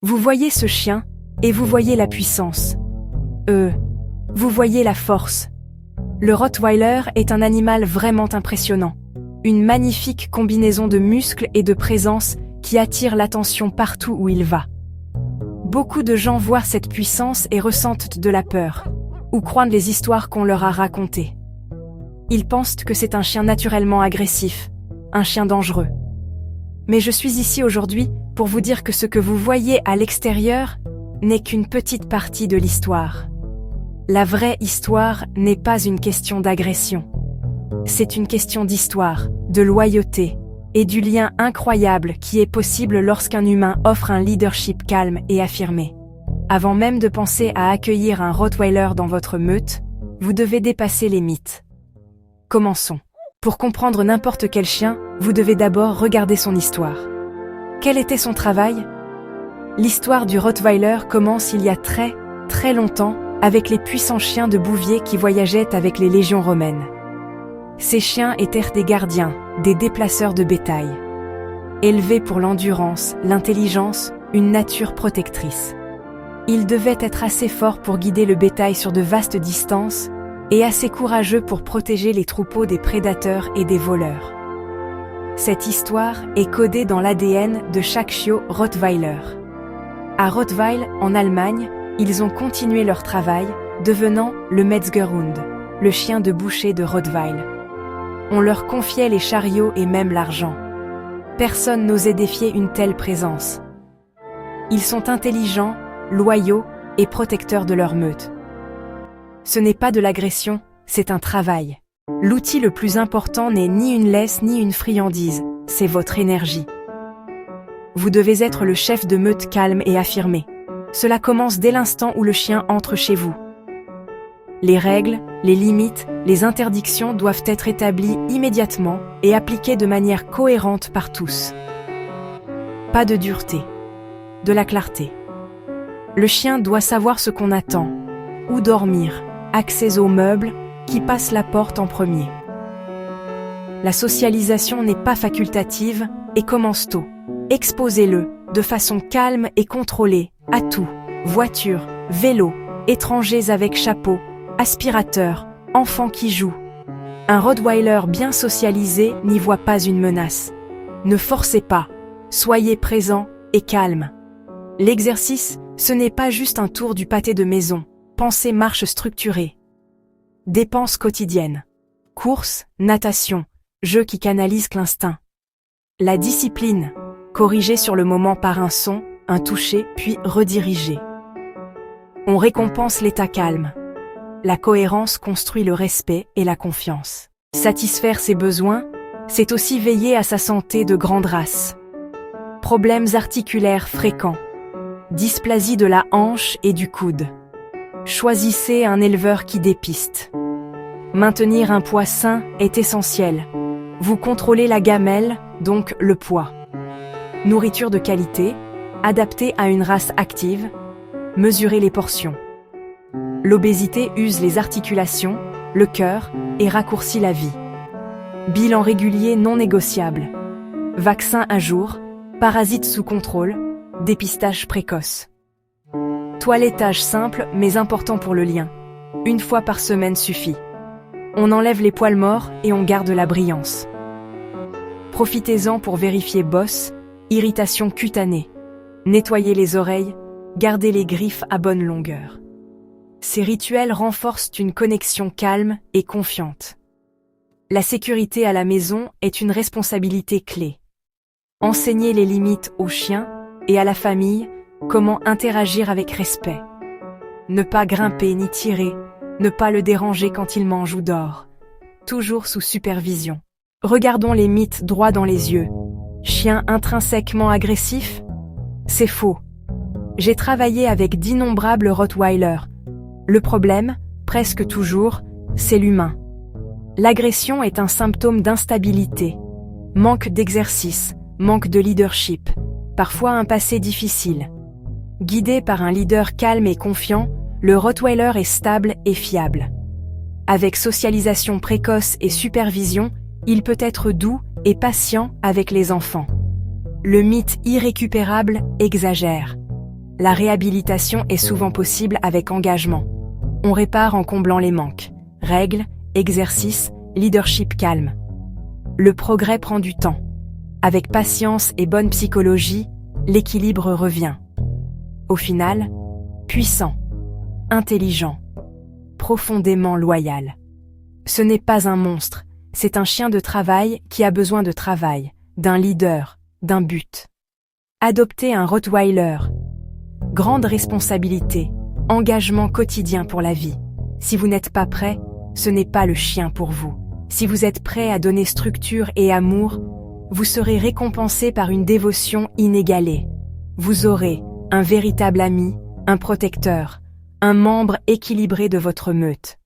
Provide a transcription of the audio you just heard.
Vous voyez ce chien, et vous voyez la puissance. Vous voyez la force. Le Rottweiler est un animal vraiment impressionnant. Une magnifique combinaison de muscles et de présence qui attire l'attention partout où il va. Beaucoup de gens voient cette puissance et ressentent de la peur, ou croient les histoires qu'on leur a racontées. Ils pensent que c'est un chien naturellement agressif, un chien dangereux. Mais je suis ici aujourd'hui pour vous dire que ce que vous voyez à l'extérieur n'est qu'une petite partie de l'histoire. La vraie histoire n'est pas une question d'agression. C'est une question d'histoire, de loyauté et du lien incroyable qui est possible lorsqu'un humain offre un leadership calme et affirmé. Avant même de penser à accueillir un Rottweiler dans votre meute, vous devez dépasser les mythes. Commençons. Pour comprendre n'importe quel chien, vous devez d'abord regarder son histoire. Quel était son travail? L'histoire du Rottweiler commence il y a très, très longtemps avec les puissants chiens de Bouvier qui voyageaient avec les légions romaines. Ces chiens étaient des gardiens, des déplaceurs de bétail. Élevés pour l'endurance, l'intelligence, une nature protectrice. Ils devaient être assez forts pour guider le bétail sur de vastes distances et assez courageux pour protéger les troupeaux des prédateurs et des voleurs. Cette histoire est codée dans l'ADN de chaque chiot Rottweiler. À Rottweil, en Allemagne, ils ont continué leur travail, devenant le Metzgerhund, le chien de boucher de Rottweil. On leur confiait les chariots et même l'argent. Personne n'osait défier une telle présence. Ils sont intelligents, loyaux et protecteurs de leur meute. Ce n'est pas de l'agression, c'est un travail. L'outil le plus important n'est ni une laisse ni une friandise, c'est votre énergie. Vous devez être le chef de meute calme et affirmé. Cela commence dès l'instant où le chien entre chez vous. Les règles, les limites, les interdictions doivent être établies immédiatement et appliquées de manière cohérente par tous. Pas de dureté, de la clarté. Le chien doit savoir ce qu'on attend, où dormir, accès aux meubles, qui passe la porte en premier. La socialisation n'est pas facultative et commence tôt. Exposez-le, de façon calme et contrôlée, à tout, voiture, vélo, étrangers avec chapeau, aspirateur, enfants qui jouent. Un Rottweiler bien socialisé n'y voit pas une menace. Ne forcez pas, soyez présent et calme. L'exercice, ce n'est pas juste un tour du pâté de maison, pensez marche structurée. Dépenses quotidiennes. Courses, natation, jeux qui canalisent l'instinct. La discipline, corrigée sur le moment par un son, un toucher, puis redirigé. On récompense l'état calme. La cohérence construit le respect et la confiance. Satisfaire ses besoins, c'est aussi veiller à sa santé de grande race. Problèmes articulaires fréquents. Dysplasie de la hanche et du coude. Choisissez un éleveur qui dépiste. Maintenir un poids sain est essentiel. Vous contrôlez la gamelle, donc le poids. Nourriture de qualité, adaptée à une race active. Mesurez les portions. L'obésité use les articulations, le cœur et raccourcit la vie. Bilan régulier non négociable. Vaccin à jour, parasites sous contrôle, dépistage précoce. Toilettage simple mais important pour le lien. Une fois par semaine suffit. On enlève les poils morts et on garde la brillance. Profitez-en pour vérifier bosse, irritation cutanée. Nettoyez les oreilles, gardez les griffes à bonne longueur. Ces rituels renforcent une connexion calme et confiante. La sécurité à la maison est une responsabilité clé. Enseignez les limites aux chiens et à la famille, comment interagir avec respect. Ne pas grimper ni tirer, ne pas le déranger quand il mange ou dort. Toujours sous supervision. Regardons les mythes droit dans les yeux. Chien intrinsèquement agressif? C'est faux. J'ai travaillé avec d'innombrables Rottweilers. Le problème, presque toujours, c'est l'humain. L'agression est un symptôme d'instabilité. Manque d'exercice, manque de leadership, parfois un passé difficile. Guidé par un leader calme et confiant, le Rottweiler est stable et fiable. Avec socialisation précoce et supervision, il peut être doux et patient avec les enfants. Le mythe irrécupérable exagère. La réhabilitation est souvent possible avec engagement. On répare en comblant les manques. Règles, exercices, leadership calme. Le progrès prend du temps. Avec patience et bonne psychologie, l'équilibre revient. Au final, puissant, intelligent, profondément loyal. Ce n'est pas un monstre, c'est un chien de travail qui a besoin de travail, d'un leader, d'un but. Adopter un Rottweiler. Grande responsabilité, engagement quotidien pour la vie. Si vous n'êtes pas prêt, ce n'est pas le chien pour vous. Si vous êtes prêt à donner structure et amour, vous serez récompensé par une dévotion inégalée. Vous aurez un véritable ami, un protecteur, un membre équilibré de votre meute.